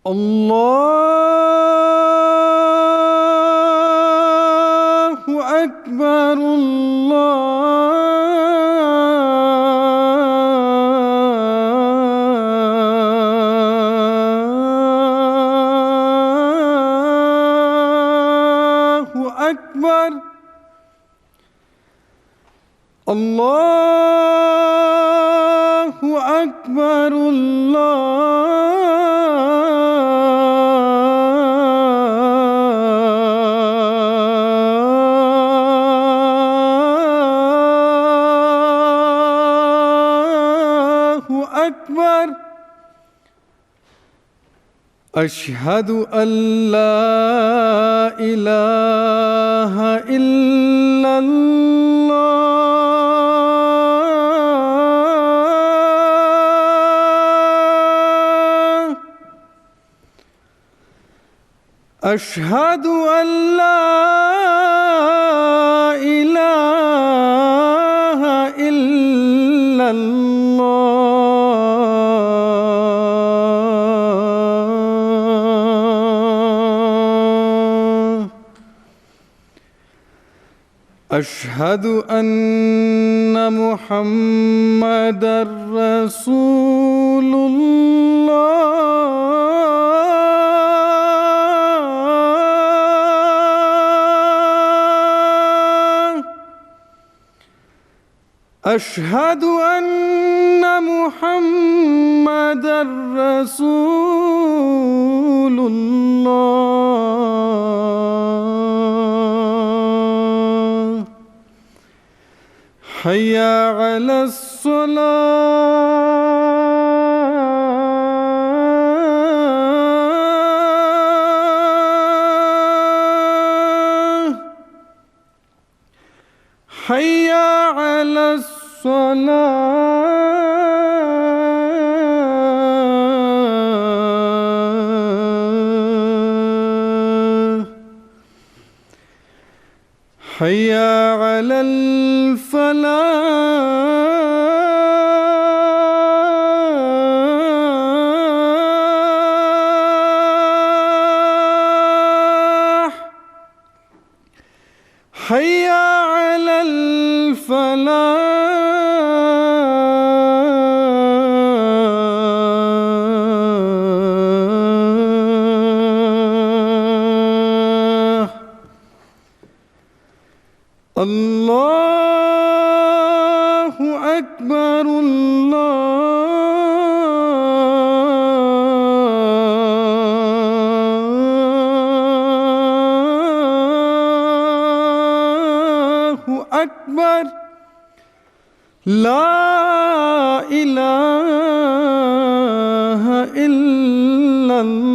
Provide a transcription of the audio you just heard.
الله أكبر. الله أكبر. الله أكبر. الله أكبر. أشهد أن لا إله إلا الله. أشهد أن لا إله إلا الله. أشهد أن محمدًا رسول الله. أشهد أن محمدًا رسول الله. حي على الصلاة. حي على الصلاة. حي على الفلاح. حي على الفلاح. الله أكبر. الله أكبر. لا إله إلا الله.